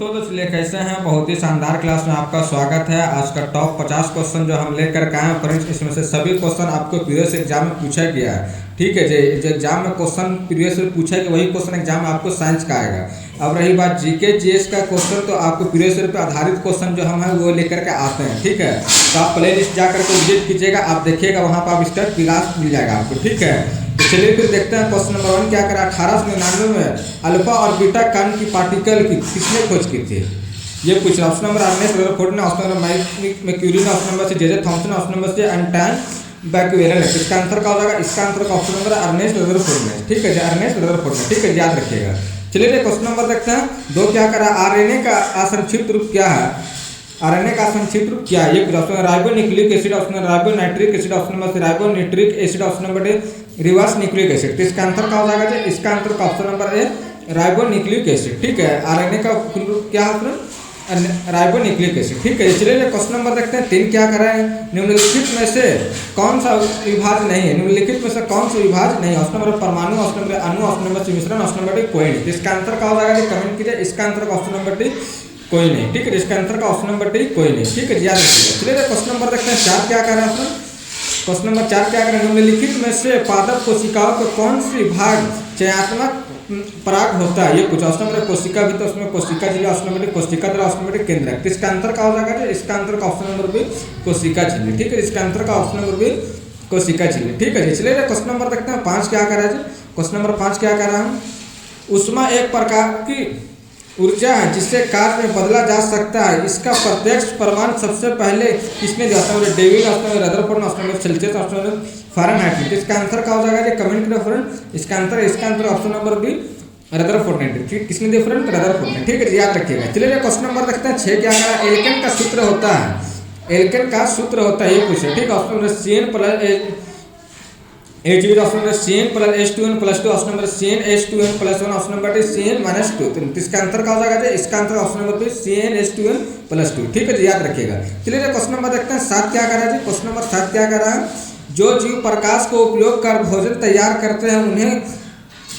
दोस्तों तो चलिए कैसे हैं। बहुत ही शानदार क्लास में आपका स्वागत है। आज का टॉप 50 क्वेश्चन जो हम लेकर के आए हैं फ्रेंड्स, इसमें से सभी क्वेश्चन आपको प्रीवियस एग्जाम में पूछा गया है। ठीक है जी, जो एग्जाम में क्वेश्चन प्रीवियस में पूछा गया वही क्वेश्चन एग्जाम में आपको साइंस का आएगा। अब रही बात जीके जीएस का क्वेश्चन, तो आपको प्रीवियस ईयर पर आधारित क्वेश्चन जो हम है वो लेकर के आते हैं। ठीक है, तो आप प्ले लिस्ट जाकर के विजिट कीजिएगा, आप देखिएगा वहाँ पर आप इसका क्लास मिल जाएगा आपको। ठीक है, तो चलिए फिर देखते हैं क्वेश्चन नंबर 1 क्या करा। 1899 में अल्फा और बीटा कण की पार्टिकल की किसने खोज की थी, ये पूछ रहा। ऑप्शन नंबर अर्नेस्ट रदरफोर्ड ने, ऑप्शन नंबर माइक मैक्यूरी ने, ऑप्शन नंबर से जे थॉमसन, ऑप्शन नंबर से एंटन बैक्यूलेट है। इसका आंसर क्या हो जाएगा, इसका आंसर का ऑप्शन नंबर अर्नेस्ट रदरफोर्ड ने। ठीक है, अर्नेस्ट रदरफोर्ड ने। ठीक है, याद रखिएगा। चलिए क्वेश्चन नंबर देखते हैं 2 क्या करा। आरएनए का असंक्षिप्त रूप क्या है, आरएनए का संक्षिप्त रूप क्या है, ये option ribo nucleic acid, option ribo nitric acid, option number ribo nitric acid, option number D reverse nucleic acid. तो इसका आंसर क्या हो जाएगा, इसका आंसर का option number A ribo nucleic acid. ठीक है, आरएनए का रूप क्या है, राइबो न्यूक्लिक एसिड। ठीक है, चलिए क्वेश्चन नंबर देखते हैं 3 क्या कर रहे हैं। निम्नलिखित में से कौन सा विभाज्य नहीं है, निम्नलिखित में से कौन सा विभाज्य नहीं है। ऑप्शन नंबर परमाणु, ऑप्शन नंबर अणु, ऑप्शन नंबर मिश्रण, ऑप्शन नंबर डी कोई नहीं। इसका आंसर क्या हो जाएगा, कमेंट कीजिए। इसका आंसर का ऑप्शन नंबर डी कोई नहीं। ठीक है, इसका आंसर का ऑप्शन नंबर डी कोई नहीं। ठीक है, याद रखिएगा। चलिए क्वेश्चन नंबर देखते हैं 4 क्या कर रहे हैं। क्वेश्चन नंबर 4 क्या करें, निम्नलिखित में से पादप कोशिकाओं के कौन सी भाग चयनात्मक पराग होता है, ये कुछ। ऑप्शन नंबर कोशिका भी, तो उसमें कोशिका झिल्ली, ऑप्शन नंबर कोशिका द्वारा, ऑप्शन नंबर केंद्रक। इसका आंसर क्या हो जाएगा, इसका आंसर का ऑप्शन नंबर बी कोशिका झिल्ली। ठीक है, इसका आंसर का ऑप्शन नंबर बी कोशिका झिल्ली। ठीक है, चलिए क्वेश्चन नंबर देखते हैं 5 क्या कर रहा है। क्वेश्चन नंबर 5 क्या कर रहा है, ऊष्मा एक प्रकार की ऊर्जा है जिससे कार्य में बदला जा सकता है, इसका प्रत्यक्ष प्रमाण सबसे पहले किसने दिया। Option David, option Rutherford, option Celsius, option Fahrenheit. इसका आंसर क्या हो जाएगा, कमेंट करें फ्रेंड। इसका answer option number B Rutherford ने। ठीक, किसने दिया फ्रेंड, रदरफोर्ड ने। ठीक है, याद रखिएगा। चलिए क्वेश्चन नंबर देखते हैं 6 क्या करा। एल्केन का सूत्र होता है, एल्केन का सूत्र होता है, ये पूछे। ठीक है, option number CN plus H option number CN plus H2N plus 2, option number CnH2n plus 1, option number CN-2। तो इसका आंसर क्या हो जाएगा, इसका answer option number B CnH2n plus 2। ठीक है, याद रखिएगा। चलिए क्वेश्चन नंबर देखते हैं 7 क्या कर रहा है। क्वेश्चन नंबर 7 क्या कर रहा है, जो जीव प्रकाश को उपयोग कर भोजन तैयार करते हैं उन्हें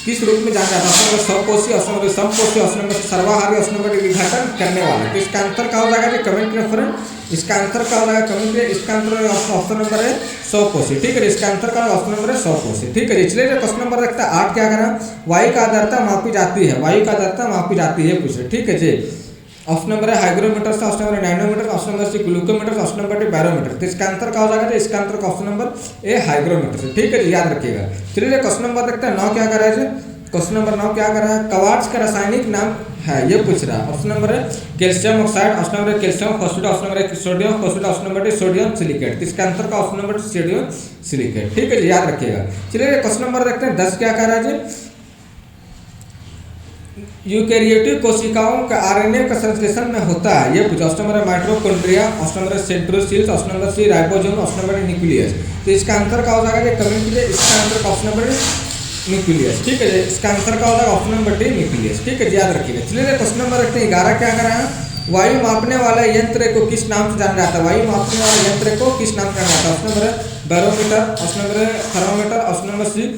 किस रूप में जाना जाता है। ऑप्शन नंबर स्वकोषी, ऑप्शन नंबर समकोषी, ऑप्शन नंबर सर्वाहारी, ऑप्शन नंबर विघटन करने वाले। तो इसका आंसर क्या हो जाएगा, कमेंट करें फ्रेंड। इसका आंसर क्या हो जाएगा, कमेंट करें। इसका आंसर ऑप्शन नंबर है स्वकोषी। ठीक है, इसका आंसर का ऑप्शन नंबर है स्वकोषी। ठीक है, चलिए क्वेश्चन नंबर रखता है 8 क्या करा। वायु का आर्द्रता मापी जाती है, वायु का आर्द्रता मापी जाती है पूछे। ठीक है जी, ऑप्शन नंबर है हाइग्रोमीटर से, option number nanometer, option number C glucometer, option number D barometer. तो इसका आंसर क्या हो जाएगा, इसका आंसर का ऑप्शन नंबर ए हाइग्रोमीटर से। ठीक है, याद रखिएगा। चलिए क्वेश्चन नंबर देखते हैं 9 क्या कर रहा है। क्वेश्चन नंबर 9 क्या कर रहा है, क्वार्ट्ज का रासायनिक नाम है, ये पूछ रहा है। ऑप्शन नंबर है calcium oxide, option number calcium phosphate, option number sodium phosphate, option number sodium silicate. इसका आंसर का ऑप्शन नंबर सोडियम सिलिकेट। ठीक है, याद रखिएगा। चलिए क्वेश्चन नंबर देखते हैं 10 क्या कर रहा है। यूकैरियोटिक कोशिकाओं का आरएनए का संश्लेषण में होता है, ये पूछा। Option number mitochondria, option number centrosomes, option number C ribosome, option number nucleus. तो इसका आंसर क्या हो जाएगा, कमेंट कीजिए। इसका आंसर का ऑप्शन नंबर न्यूक्लियस। ठीक है, इसका आंसर क्या होगा, ऑप्शन नंबर डी न्यूक्लियस। ठीक है, याद रखिएगा। चलिए क्वेश्चन नंबर रखते हैं 11 क्या कर रहा है। वायु मापने वाले यंत्र को किस नाम से जाना जाता है, वायु मापने वाले यंत्र को किस नाम से जाना जाता है। Option number barometer, option number thermometer, option number C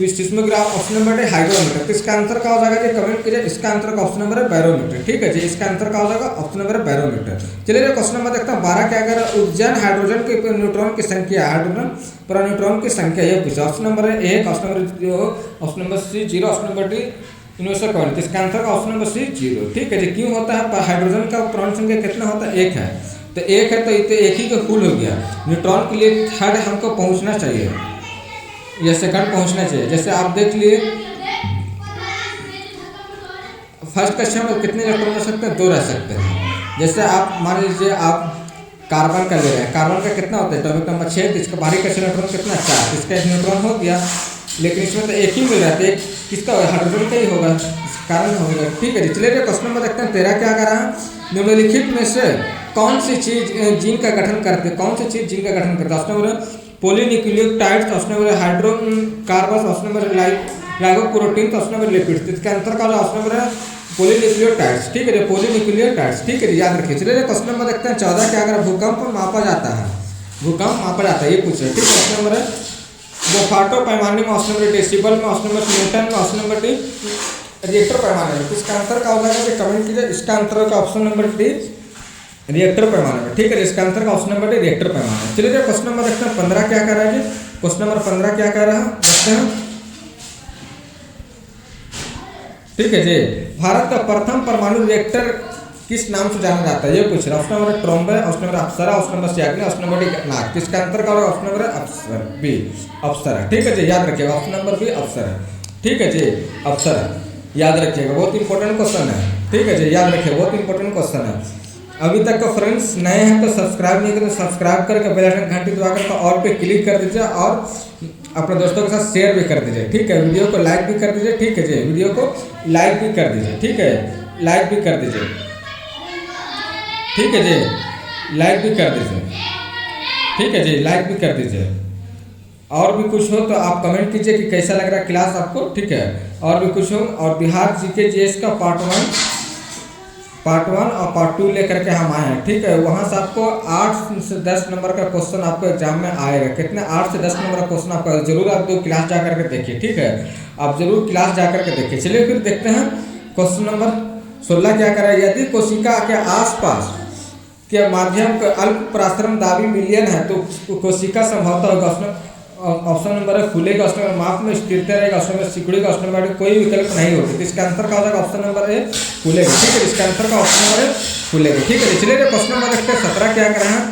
seismograph, option number D hygrometer. तो इसका आंसर क्या हो जाएगा, कमेंट कीजिए। इसका आंसर का ऑप्शन नंबर है बैरोमीटर। ठीक है जी, इसका आंसर क्या हो जाएगा, ऑप्शन नंबर है बैरोमीटर। चलिए क्वेश्चन नंबर देखते हैं 12 क्या कर रहा है। उद्जन हाइड्रोजन के न्यूट्रॉन की संख्या, हाइड्रोजन पर न्यूट्रॉन की संख्या, ये पूछा। ऑप्शन नंबर है 1, option number 2, option number C 0, option number D universal quantity. इसका आंसर का ऑप्शन नंबर सी 0। ठीक है जी, क्यों होता है, हाइड्रोजन का प्रोटॉन संख्या कितना होता है, 1 है। तो 1 है तो एक ही का फुल हो गया। न्यूट्रॉन के लिए थर्ड हमको पहुंचना चाहिए या सेकंड पहुंचना चाहिए। जैसे आप देख लिए फर्स्ट कक्षा में कितने इलेक्ट्रॉन रह सकते हैं, 2 रह सकते हैं। जैसे आप मान लीजिए आप कार्बन का ले रहे हैं, कार्बन का कितना होता है, एटॉमिक नंबर 6, तो इसका बाहरी कक्षा इलेक्ट्रॉन कितना, 4। इसका 1 न्यूट्रॉन हो गया, लेकिन इसमें तो 1 ही मिल रहा है, एक किसका हाइड्रोजन का ही होगा, कारण होगा। ठीक है, चलिए क्वेश्चन नंबर देखते हैं 13 क्या कर रहा है। निम्नलिखित में से कौन सी चीज जीन का गठन करते हैं, कौन सी चीज जीन का गठन करता है। Option number polynucleotides, option number hydrocarbon, option number glycoprotein, option number lipids. इसका आंसर का ऑप्शन नंबर है पॉलीन्यूक्लियोटाइड्स। ठीक है, पॉलीन्यूक्लियोटाइड्स। ठीक है, याद रखिए। चलिए क्वेश्चन नंबर देखते हैं 14 क्या कर, भूकंप मापा जाता है, भूकंप मापा जाता है, ये पूछ रहे। ठीक है, ऑप्शन नंबर है बोफार्टो पैमाने में, ऑप्शन नंबर डेसिबल में, ऑप्शन नंबर न्यूटन में, ऑप्शन नंबर रिएक्टर पैमाने में। इसका आंसर क्या हो जाएगा, कमेंट कीजिए। इसका आंसर का ऑप्शन नंबर डी रिएक्टर पैमाने में, ठीक है। इसका आंसर का ऑप्शन नंबर डी रिएक्टर पैमाने। चलिए क्वेश्चन नंबर देखते हैं 15 क्या कह रहा है जी। क्वेश्चन नंबर 15 क्या कह रहा है देखते हैं, ठीक है जी। भारत का प्रथम परमाणु रिएक्टर किस नाम से जाना जाता है, ये पूछ रहा है। Option number Trombay, option number Apsara, option number सियाग्नि, ऑप्शन नंबर डी नाग। किसका आंसर का होगा, option number Apsara B Apsara, ठीक है जी, याद रखिएगा। ऑप्शन नंबर बी अप्सरा, ठीक है जी, अप्सरा याद रखिएगा। बहुत इंपॉर्टेंट क्वेश्चन है, ठीक है जी, याद रखिएगा, बहुत इंपॉर्टेंट क्वेश्चन है। अभी तक का फ्रेंड्स नए हैं तो सब्सक्राइब नहीं करें तो सब्सक्राइब करके बेल आइकन घंटी दबाकर ऑल पे क्लिक कर दीजिए और अपने दोस्तों के साथ शेयर भी कर दीजिए, ठीक है। वीडियो को लाइक भी कर दीजिए, ठीक है जी, वीडियो को लाइक भी कर दीजिए, ठीक है, लाइक भी कर दीजिए, ठीक है जी, लाइक भी कर दीजिए, ठीक है जी, लाइक भी कर दीजिए। और भी कुछ हो तो आप कमेंट कीजिए कि कैसा लग रहा है क्लास आपको, ठीक है। और भी कुछ हो, और बिहार जीके जीएस का पार्ट 1 और पार्ट 2 लेकर के हम आए हैं, ठीक है। वहाँ से आपको 8 से 10 नंबर का क्वेश्चन आपको एग्जाम में आएगा। कितने 8 से 10 नंबर का क्वेश्चन आपका जरूर आप दो क्लास जा करके देखिए, ठीक है, आप जरूर क्लास जा करके देखिए। चलिए फिर देखते हैं क्वेश्चन नंबर 16 क्या कर रहा है। यदि कोशिका के आसपास के माध्यम का अल्प परासरण दाबी मिलियन है तो कोशिका संभवतः होगा। उसमें ऑप्शन नंबर है फूलेगा, ऑप्शन नंबर माप में स्थिरता रहेगा, ऑप्शन नंबर सिकुड़ेगा, ऑप्शन नंबर कोई विकल्प नहीं होगा। तो इसका आंसर का हो जाएगा ऑप्शन नंबर ए फूलेगा, ठीक है। इसका आंसर का ऑप्शन नंबर है फूलेगा, ठीक है। चलिए क्वेश्चन नंबर देखते हैं 17 क्या कर रहे हैं।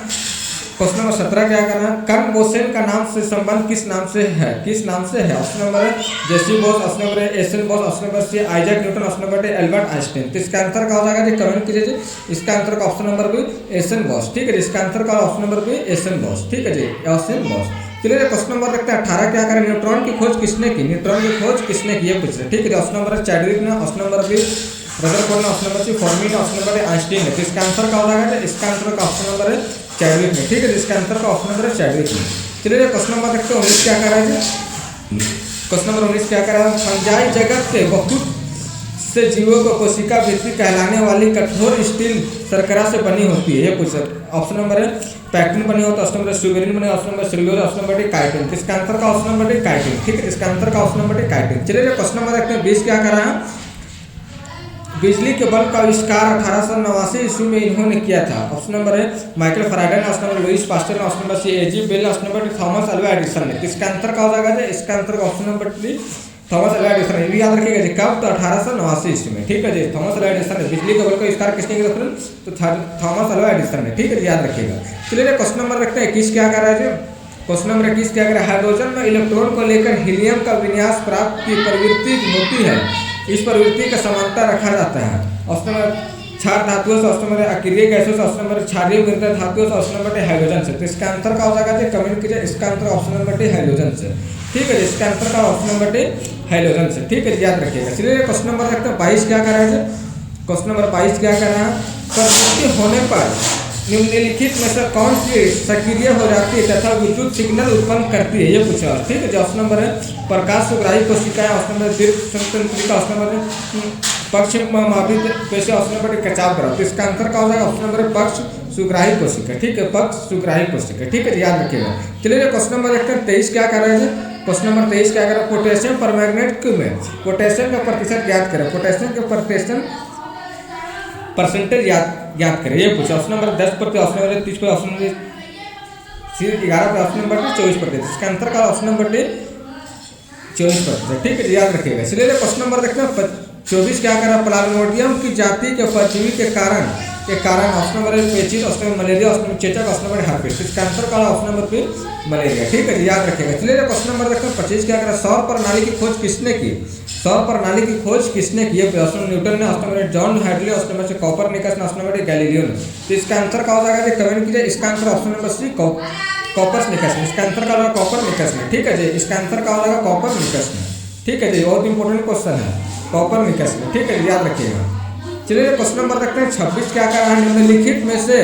क्वेश्चन नंबर 17 क्या कर रहे हैं, कर्न बोसेन का नाम से संबंध किस नाम से है, किस नाम से है। ऑप्शन नंबर है जेसी बोस, ऑप्शन नंबर है S N Bose, option number C Isaac Newton, option number है एल्बर्ट आइंस्टाइन। तो इसका आंसर का हो जाएगा जी, कमेंट कीजिए। इसका आंसर का ऑप्शन नंबर बी एसन बॉस, ठीक है। इसका आंसर का ऑप्शन नंबर बी एसन बॉस, ठीक है जी, एसन बॉस। चलिए क्वेश्चन नंबर देखते हैं 18 क्या करें। न्यूट्रॉन की खोज किसने की, न्यूट्रॉन की खोज किसने की, ये पूछ रहे, ठीक है। ऑप्शन नंबर है चैडविक ने, ऑप्शन नंबर बी रदरफोर्ड ने, ऑप्शन नंबर सी फॉर्मी ने, ऑप्शन नंबर है आइंस्टीन ने। तो इसका आंसर का हो जाएगा, इसका आंसर का ऑप्शन नंबर है चैडविक ने, ठीक है। इसका आंसर का ऑप्शन नंबर है चैडविक ने। चलिए क्वेश्चन नंबर देखते हैं 19 क्या कर रहा है। क्वेश्चन नंबर 19 क्या कर रहा है, फंजाई जगत के बहुत से जीवों को कोशिका भित्ति कहलाने वाली कठोर स्टील शर्करा से बनी होती है, ये पूछ रहा। ऑप्शन नंबर है पैक्टिन बनी होता है, ऑप्शन नंबर सुबेरिन बने, option number cellulose, option number D chitin. इसका आंसर का ऑप्शन नंबर डी काइटिन, ठीक है। इसका आंसर का ऑप्शन नंबर डी काइटिन। चलिए क्वेश्चन नंबर देखते हैं 20 क्या कर रहा है। बिजली के बल्ब का आविष्कार 1889 ईस्वी में इन्होंने किया था। ऑप्शन नंबर है माइकल फैराडे ने, ऑप्शन नंबर लुइस पास्टर ने, option number C A G Bell, option number D Thomas Alva Edison ने। इसका आंसर का हो जाएगा, इसका आंसर का option number D Thomas Alva Edison ने। याद रखिएगा जी, कब, तो 1889 ईस्वी में, ठीक है जी। थॉमस अल्वा एडिसन ने बिजली के बल्ब का आविष्कार किसने किया था, तो थॉमस अल्वा एडिसन ने, ठीक है, याद रखिएगा। चलिए क्वेश्चन नंबर रखते हैं 21 क्या कर रहा है। क्वेश्चन नंबर 21 क्या कर रहा है, हाइड्रोजन में इलेक्ट्रॉन को लेकर हीलियम का विन्यास प्राप्त की प्रवृत्ति होती है, इस प्रवृत्ति का समानता रखा जाता है। ऑप्शन नंबर क्षार धातुओं से, ऑप्शन नंबर अक्रिय गैसों से, ऑप्शन नंबर क्षारीय विघटन धातुओं से, ऑप्शन नंबर हाइड्रोजन से। तो इसका आंसर का हो जाएगा, कमेंट कीजिए। इसका answer option number D hydrogen से, ठीक है। इसका आंसर का ऑप्शन नंबर डी हाइड्रोजन से, ठीक है, याद रखिएगा। चलिए क्वेश्चन नंबर देखते हैं 22 क्या कर रहा है। क्वेश्चन नंबर 22 क्या कर रहा है, प्रवृत्ति होने पर निम्नलिखित में से कौन सी सक्रिय हो जाती है तथा विद्युत सिग्नल उत्पन्न करती है, ये पूछा, ठीक है। जो ऑप्शन नंबर है प्रकाश सुग्राही कोशिकाएं, ऑप्शन नंबर दीर्घ संतंत्रिका, ऑप्शन नंबर पक्ष मापित पेशी, ऑप्शन नंबर कचाव करा। तो इसका आंसर का हो जाएगा ऑप्शन नंबर पक्ष सुग्राही कोशिका, ठीक है, पक्ष सुग्राही कोशिका, ठीक है, याद रखिएगा। चलिए क्वेश्चन नंबर देखते हैं 23 क्या कर रहे हैं। क्वेश्चन नंबर 23 क्या कर रहा है, पोटेशियम परमैंगनेट में पोटेशियम का प्रतिशत ज्ञात करें, पोटेशियम के परसेंटेज ज्ञात करें, ये पूछा। Option number 10%, option number 30%, option number C 11%, option number 24%। इसका आंसर का ऑप्शन नंबर डी 24%, ठीक है, याद रखिएगा। चलिए क्वेश्चन नंबर देखते हैं 24 क्या कर रहा है, प्लाज्मोडियम की जाति के परजीवी के कारण ऑप्शन नंबर पेचिस, option number malaria, option number चेचक, ऑप्शन नंबर हार्पिस। इसका आंसर का ऑप्शन नंबर पे मलेरिया, ठीक है, याद रखिएगा। चलिए क्वेश्चन नंबर देखते हैं 25 क्या कर रहा है, सौर प्रणाली की खोज किसने की, सौर प्रणाली की खोज किसने की, ऑप्शन न्यूटन ने, option number John Hadley, option number C Copernicus ने, ऑप्शन नंबर गैलीलियो ने। तो इसका आंसर का हो जाएगा, कमेंट कीजिए। इसका answer option number C Copernicus ने, इसका आंसर का होगा कॉपरनिकस ने, ठीक है जी। इसका आंसर का हो जाएगा कॉपरनिकस ने, ठीक है जी, बहुत इंपॉर्टेंट क्वेश्चन है, कॉपरनिकस में, ठीक है, याद रखिएगा। चलिए क्वेश्चन नंबर देखते हैं 26 क्या कर रहा है, निम्नलिखित में से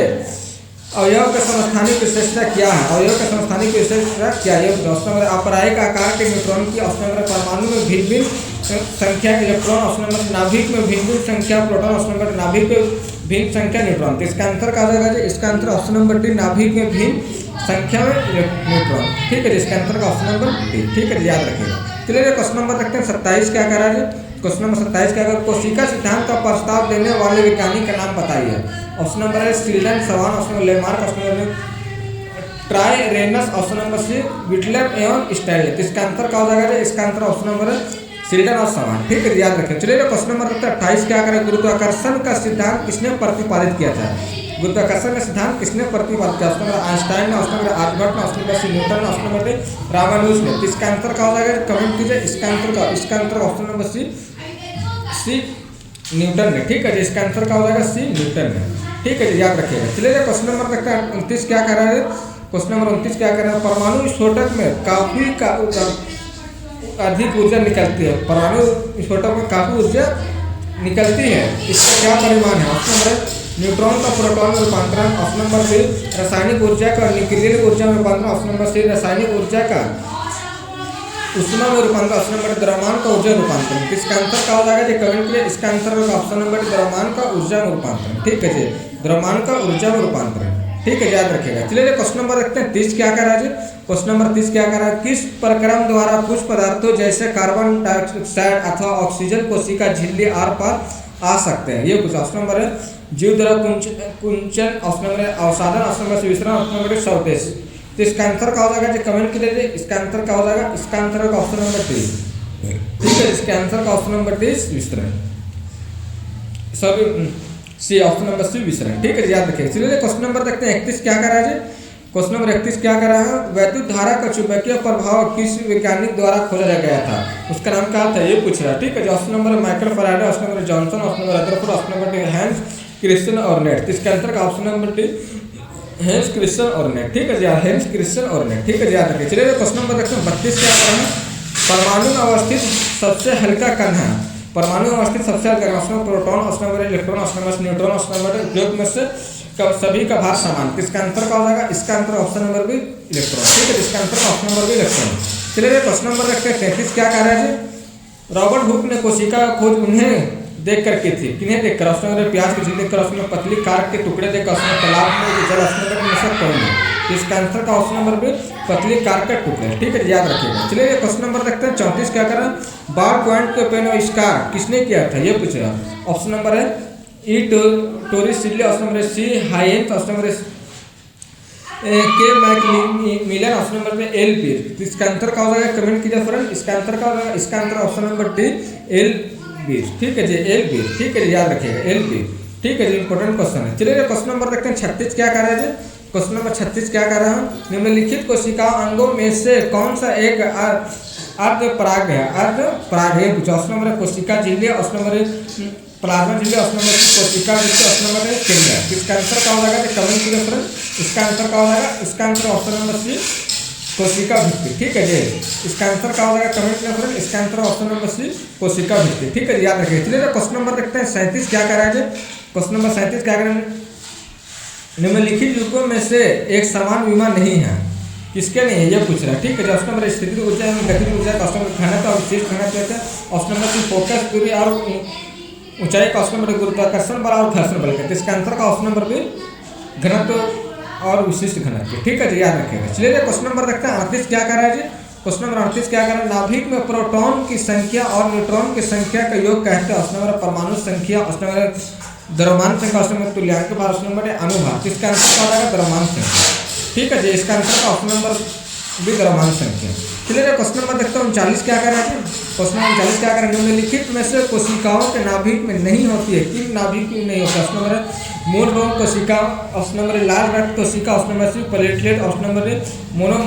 अवयव का समस्थानिक विशेषता क्या है, अवयव का समस्थानिक विशेषता क्या है। ऑप्शन नंबर अपरायिक आकार के न्यूट्रॉन की, ऑप्शन नंबर परमाणु में भिन्न भिन्न संख्या इलेक्ट्रॉन, ऑप्शन नंबर नाभिक में भिन्न भिन्न संख्या प्रोटॉन, ऑप्शन नंबर नाभिक में भिन्न संख्या न्यूट्रॉन। तो इसका आंसर क्या हो जाएगा, इसका आंसर ऑप्शन नंबर डी नाभिक में भिन्न संख्या में न्यूट्रॉन, ठीक है, इसका आंसर का ऑप्शन नंबर डी, ठीक है, याद रखिएगा। चलिए क्वेश्चन नंबर देखते हैं 27 क्या कर रहा है। क्वेश्चन नंबर 27 क्या है, कोशिका सिद्धांत का प्रस्ताव देने वाले वैज्ञानिक का नाम बताइए। ऑप्शन नंबर है Schleiden Schwann, option number Lamarck, option number Treviranus, option number C विटलर एवं स्टाइल। इसका आंसर क्या हो जाएगा, इसका आंसर ऑप्शन नंबर है स्टील्टन और सवान। ठीक है, याद रखें। चलिए क्वेश्चन नंबर 28 क्या करें, गुरुत्वाकर्षण का सिद्धांत किसने प्रतिपादित किया था। गुरुत्वाकर्षण का सिद्धांत किसने प्रतिपादित किया, ऑप्शन नंबर आइंस्टाइन ने, ऑप्शन नंबर आर्यभट्ट ने, ऑप्शन नंबर सी न्यूटन ने, ऑप्शन नंबर रामानुज ने। इसका आंसर क्या हो जाएगा, कमेंट कीजिए। इसका answer option number C Newton ने। ठीक है जी, इसका आंसर क्या हो जाएगा, सी न्यूटन ने। ठीक है जी, याद रखिएगा। चलिए क्वेश्चन नंबर 29 क्या कर रहा है, क्वेश्चन नंबर 29 क्या कर रहा है, परमाणु विस्फोटक में काफी अधिक ऊर्जा निकलती है। परमाणु विस्फोटक में काफी ऊर्जा निकलती है, इसका क्या परिमाण है। ऑप्शन नंबर न्यूट्रॉन का प्रोटॉन में रूपांतरण, ऑप्शन नंबर सी रासायनिक ऊर्जा का न्यूक्लियर ऊर्जा में रूपांतरण, ऑप्शन नंबर सी रासायनिक ऊर्जा का उष्मा में रूपांतरण, ऑप्शन नंबर द्रव्यमान का ऊर्जा रूपांतरण। इसका आंसर क्या हो जाएगा जी, कमेंट कीजिए। इसका आंसर होगा ऑप्शन नंबर द्रव्यमान का ऊर्जा में रूपांतरण। ठीक है जी, द्रव्यमान का ऊर्जा में रूपांतरण। ठीक है, याद रखिएगा। चलिए क्वेश्चन नंबर देखते हैं 30 क्या कर रहा है जी। क्वेश्चन नंबर 30 क्या कर रहा है, किस प्रक्रम द्वारा कुछ पदार्थों जैसे कार्बन डाइऑक्साइड अथवा ऑक्सीजन कोशिका झिल्ली आर पार आ सकते हैं। ये कुछ ऑप्शन नंबर है जीव द्वारा कुंचन, ऑप्शन नंबर है अवसादन, ऑप्शन नंबर विसरण, ऑप्शन नंबर स्वदेश। तो इसका आंसर क्या हो जाएगा जी, कमेंट कीजिए। इसका आंसर क्या हो जाएगा, इसका आंसर होगा ऑप्शन नंबर 30। ठीक है, इसके आंसर का ऑप्शन नंबर 30 विसरण, sorry C, option number C विसरण। ठीक है, याद रखिए। चलिए क्वेश्चन नंबर देखते हैं 31 क्या कर रहा है जी। क्वेश्चन नंबर 31 क्या कर रहा है, वैद्युत धारा का चुंबकीय प्रभाव किस वैज्ञानिक द्वारा खोजा गया था, उसका नाम क्या था, ये पूछ रहा है। ठीक है, option number Michael Faraday, option number Johnson, option number Rutherford, option number Hans Christian और नेट। इसका आंसर का option number D Hans Christian और नेट। ठीक है, हैंस क्रिश्चियन और नेट। ठीक है, याद रखिए। चलिए क्वेश्चन नंबर देखते हैं 32 क्या कर रहा है, परमाणु में अवस्थित सबसे हल्का कण है। परमाणु में अवस्थित सबसे हल्का option proton, option number electron, option number neutron, option number उपयोग में से सभी का भार समान। इसका आंसर क्या हो जाएगा, इसका आंसर ऑप्शन नंबर भी इलेक्ट्रॉन। ठीक है, इसका आंसर ऑप्शन नंबर भी इलेक्ट्रॉन। चलिए क्वेश्चन नंबर रखते हैं 33 क्या कह रहा है जी। रॉबर्ट हुक ने कोशिका का खोज उन्हें देख कर की थी, किन्हें देखकर, ऑप्शन नंबर प्याज की झील देखकर, ऑप्शन नंबर पतली कार्क के टुकड़े देखकर, ऑप्शन नंबर तालाब में जल, ऑप्शन नंबर निश्चित करेंगे। इसका आंसर का ऑप्शन नंबर भी पतली कार्क के टुकड़े। ठीक है, याद रखिएगा। चलिए क्वेश्चन नंबर देखते हैं 34 क्या कर रहा है, बार पॉइंट के पेन आविष्कार किसने किया था, ये पूछ रहा है। ऑप्शन नंबर है E Torricelli, option number C हाइएंथ, option number K Macmillan, option number में एल पीर। इसका आंसर क्या हो जाएगा, कमेंट कीजिए फ्रेंड। इसका आंसर क्या होगा, इसका answer option number D L बीर। ठीक है जी, एल बीर। ठीक है जी, याद रखिएगा, एल बीर। ठीक है जी, इंपॉर्टेंट क्वेश्चन है। चलिए क्वेश्चन नंबर देखते हैं 36 क्या कर रहा है जी। क्वेश्चन नंबर 36 क्या कर रहा है, निम्नलिखित कोशिका अंगों में से कौन सा एक अर्धपराग है, अर्धपराग है। ऑप्शन नंबर कोशिका झिल्ली, ऑप्शन नंबर प्लाज्मा झिल्ली, ऑप्शन नंबर कोशिका भित्ति, ऑप्शन नंबर केंद्र। इसका आंसर क्या हो जाएगा, कमेंट कीजिए फ्रेंड। इसका आंसर क्या हो जाएगा, इसका आंसर ऑप्शन नंबर सी कोशिका भित्ति। ठीक है जी, इसका आंसर क्या हो जाएगा, कमेंट कीजिए फ्रेंड। इसका आंसर ऑप्शन नंबर सी कोशिका भित्ति। ठीक है, याद रखिए। चलिए क्वेश्चन नंबर देखते हैं 37 क्या कर रहा है। क्वेश्चन नंबर 37 क्या कर रहे हैं, निम्नलिखित युगों में से एक समान विमान नहीं है, किसके नहीं है, ये पूछ रहा है। ठीक है, ऑप्शन नंबर स्थिति ऊर्जा में गतिज ऊर्जा, ऑप्शन नंबर घनत्व और विशिष्ट घनत्व, ऑप्शन नंबर सी फोकस दूरी और ऊंचाई का, ऑप्शन नंबर गुरुत्वाकर्षण बल और घर्षण बल का। इसका आंसर का ऑप्शन नंबर भी घनत्व और विशिष्ट घनत्व। ठीक है जी, याद रखिएगा। चलिए क्वेश्चन नंबर देखते हैं 38 क्या कर रहा है जी। क्वेश्चन नंबर 38 क्या कर रहा है, नाभिक में प्रोटॉन की संख्या और न्यूट्रॉन की संख्या का योग कहते हैं। ऑप्शन नंबर परमाणु संख्या, ऑप्शन नंबर द्रव्यमान संख्या, ऑप्शन नंबर तुल्यांक भार, ऑप्शन नंबर अनुभार। इसका आंसर क्या होगा, द्रव्यमान संख्या। ठीक है जी, इसका आंसर का ऑप्शन नंबर भी द्रव्यमान संख्या। चलिए क्वेश्चन नंबर देखते हैं 39 क्या कर रहा है। क्वेश्चन नंबर 39 क्या कर रहा है, निम्नलिखित में से कोशिकाओं के नाभिक में नहीं होती है, किन नाभिक में नहीं होता। ऑप्शन नंबर है मूल रोग कोशिका, ऑप्शन नंबर लाल रक्त कोशिका, option number C platelet, option number mono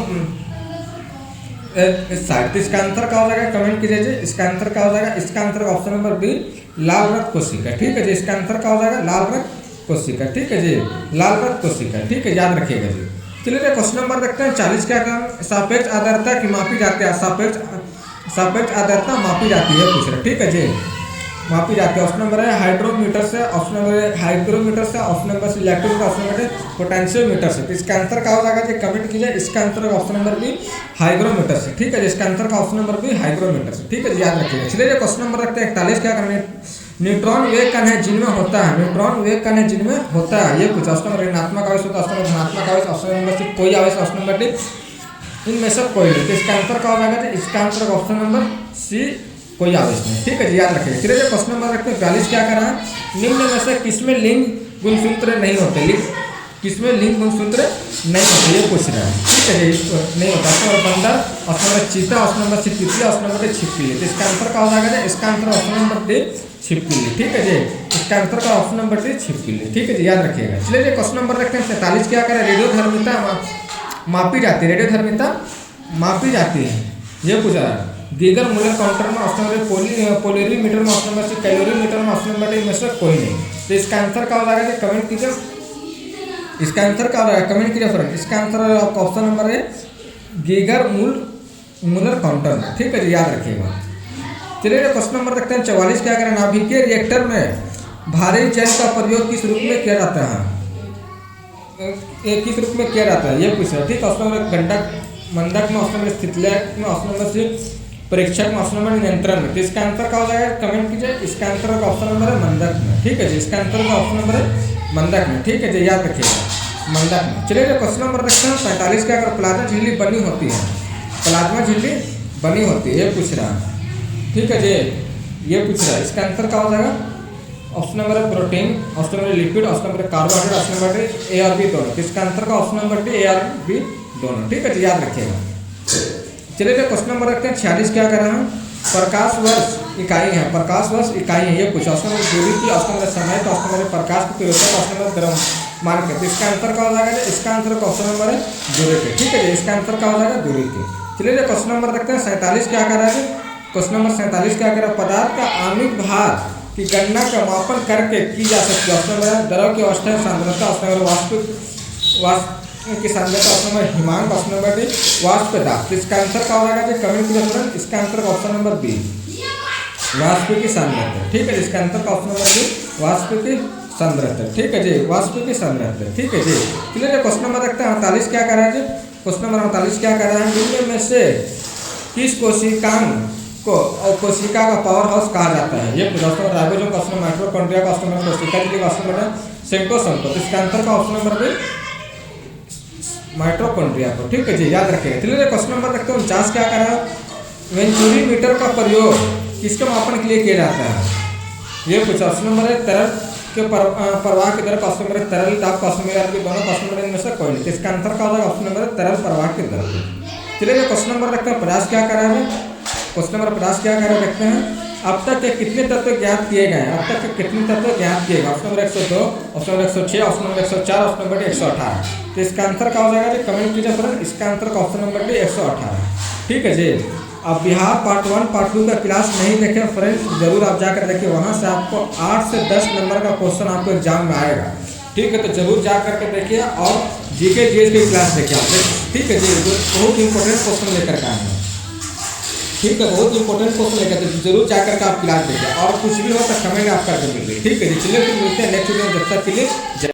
side. इसका आंसर क्या हो जाएगा, कमेंट कीजिए जी। इसका आंसर क्या हो जाएगा, इसका आंसर ऑप्शन नंबर बी लाल रक्त कोशिका। ठीक है जी, इसका आंसर क्या हो जाएगा, लाल रक्त कोशिका। ठीक है जी, लाल रक्त कोशिका। ठीक है, याद रखिएगा जी। चलिए क्वेश्चन नंबर देखते हैं 40 क्या काम, सापेक्ष आर्द्रता की मापी जाती है, सापेक्ष आर्द्रता मापी जाती है, पूछ रहे। ठीक है जी, मापी जाती है। ऑप्शन नंबर है हाइड्रोमीटर से, ऑप्शन नंबर है हाइग्रोमीटर से, ऑप्शन नंबर से इलेक्ट्रोमीटर, ऑप्शन नंबर है पोटेंशियोमीटर से। तो इसका आंसर क्या हो जाएगा जी, कमेंट कीजिए। इसका आंसर ऑप्शन नंबर भी हाइग्रोमीटर से। ठीक है जी, इसका आंसर का ऑप्शन नंबर भी हाइग्रोमीटर से। ठीक है जी, याद रखिएगा। चलिए क्वेश्चन नंबर रखते हैं 41 क्या करना है, न्यूट्रॉन वे कण है जिनमें होता है, न्यूट्रॉन वे कण है जिनमें होता है, ये कुछ। ऑप्शन नंबर ऋणात्मक आवेश होता है, ऑप्शन नंबर धनात्मक आवेश, ऑप्शन नंबर सी कोई आवेश, ऑप्शन नंबर डी इनमें से कोई नहीं। तो इसका आंसर क्या हो जाएगा, इसका आंसर ऑप्शन नंबर सी कोई आवेश नहीं। ठीक है जी, याद रखिए। चलिए क्वेश्चन नंबर रखते हैं 42। क्या कर रहा है, निम्न में से किसमें लिंग गुणसूत्र नहीं होते, किसमें लिंग गुणसूत्र नहीं होते, ये पूछ रहा है। ठीक है जी, नहीं होता। ऑप्शन नंबर बंदर, ऑप्शन नंबर चीता, ऑप्शन नंबर सी तितली, ऑप्शन नंबर छिपकली। तो इसका आंसर क्या हो जाएगा, इसका आंसर ऑप्शन नंबर डी छिपकली। ठीक है जी, इसका आंसर का ऑप्शन नंबर डी छिपकली। ठीक है जी, याद रखिएगा। चलिए क्वेश्चन नंबर रखते हैं 43। क्या करें, रेडियोधर्मिता मापी जाती है, रेडियोधर्मिता मापी जाती है, ये पूछा है। गीगर मूलर काउंटर में ऑप्शन नंबर पोलरीमीटर में ऑप्शन नंबर सी कैलोरीमीटर में ऑप्शन नंबर डी में से कोई नहीं। तो इसका आंसर क्या हो जाएगा कि कमेंट कीजिए, इसका आंसर क्या हो जाएगा, कमेंट कीजिए फ्रेंड। इसका आंसर आपका ऑप्शन नंबर है गीगर मूलर काउंटर में। ठीक है जी, याद रखिएगा। चलिए क्वेश्चन नंबर रखते हैं 44। क्या करें, नाभिकीय रिएक्टर में भारी जल का प्रयोग किस रूप में किया जाता है, किस रूप में किया जाता है, ये पूछ रहा है। ठीक है, ऑप्शन नंबर गंडक, मंदक में, ऑप्शन नंबर स्थितिलयक में, ऑप्शन नंबर सी परीक्षक में, ऑप्शन नंबर नियंत्रण में। तो इसका आंसर क्या हो जाएगा, कमेंट कीजिए। इसका आंसर का ऑप्शन नंबर है मंदक में। ठीक है जी, इसका आंसर का ऑप्शन नंबर है मंदक में। ठीक है जी, याद रखिएगा, मंदक में। चलिए क्वेश्चन नंबर रखते हैं 45। क्या अगर प्लाज्मा झिल्ली बनी होती है, प्लाज्मा झिल्ली बनी होती है, ये पूछ रहा है। ठीक है जी, ये पूछ रहा है। इसका आंसर क्या हो जाएगा, ऑप्शन नंबर है protein, option number lipid, option number carbohydrate, option number A और बी दोनों। इसका आंसर का ऑप्शन नंबर डी ए और बी दोनों। ठीक है जी, याद रखिएगा। चलिए क्वेश्चन नंबर रखते हैं 46। क्या कर रहा है, प्रकाश वर्ष इकाई है, प्रकाश वर्ष इकाई है, ये कुछ। ऑप्शन नंबर दूरी की, ऑप्शन नंबर समय, तो ऑप्शन नंबर प्रकाश की तीव्रता, ऑप्शन नंबर द्रव्यमान के। तो इसका आंसर क्या हो जाएगा, इसका आंसर का ऑप्शन नंबर है दूरी के। ठीक है जी, इसका आंसर क्या हो जाएगा, दूरी के। चलिए क्वेश्चन नंबर रखते हैं 47। क्या कर रहा है, क्वेश्चन नंबर 47। क्या कर रहा है, पदार्थ का आणविक भार की गणना का मापन करके की जा सकती है। ऑप्शन नंबर द्रव की अवस्था सांद्रता, ऑप्शन नंबर वाष्प की सांद्रता, ऑप्शन नंबर हिमांक, ऑप्शन नंबर डी वाष्प दाब। तो इसका आंसर क्या हो जाएगा, कमेंट कीजिए फ्रेंड। इसका आंसर का ऑप्शन नंबर बी वाष्प की सांद्रता। ठीक है जी, इसका आंसर का ऑप्शन नंबर बी वाष्प की सांद्रता। ठीक है जी, वाष्प की सांद्रता। ठीक है जी। चलिए क्वेश्चन नंबर रखते हैं 48। क्या कर रहा है जी, क्वेश्चन नंबर 48। क्या कर रहा है, निम्न में से किस कोशिकांग को और कोशिका का पावर हाउस कहा जाता है, ये option ribosome, option mitochondria, option number कोशिका झिल्ली, ऑप्शन नंबर सेंट्रोसोम। तो इसका आंसर का ऑप्शन नंबर बी माइटोकॉन्ड्रिया को। ठीक है जी, याद रखिएगा। चलिए क्वेश्चन नंबर रखते हैं 49। क्या कर रहा है, वेंचुरीमीटर का प्रयोग किसके मापन के लिए किया जाता है, ये कुछ। ऑप्शन नंबर है तरल के प्रवाह की दर, ऑप्शन नंबर तरल दाब, ऑप्शन नंबर दोनों, ऑप्शन नंबर इनमें से कोई नहीं। इसका आंसर क्या होगा, ऑप्शन नंबर तरल प्रवाह की दर। चलिए क्वेश्चन नंबर रखते हैं 50। क्या कर रहा है, क्वेश्चन नंबर 50। क्या कर रहे देखते हैं, अब तक के कितने तत्व ज्ञात किए गए हैं, अब तक के कितने तत्व ज्ञात किए गए। Option number 102, option number 106, option number 104, option number 118। तो इसका आंसर क्या हो जाएगा, कमेंट कीजिए फ्रेंड। इसका आंसर का ऑप्शन नंबर डी 118। ठीक है जी। अब बिहार पार्ट 1 पार्ट 2 का क्लास नहीं देखे फ्रेंड्स, जरूर आप जाकर देखिए, वहाँ से आपको 8 से 10 नंबर का क्वेश्चन आपको एग्जाम में आएगा। ठीक है, तो जरूर जा करके देखिए और जीके जीएस की क्लास देखिए आप। ठीक है जी, बहुत इंपॉर्टेंट क्वेश्चन लेकर के आए हैं। ठीक है, बहुत इंपॉर्टेंट क्वेश्चन लेकर के जरूर जा करके आप क्लास देखिए, और कुछ भी हो तो कमेंट आप करके मिलिए। ठीक है जी, चलिए फिर मिलते हैं नेक्स्ट वीडियो में, जब तक के लिए।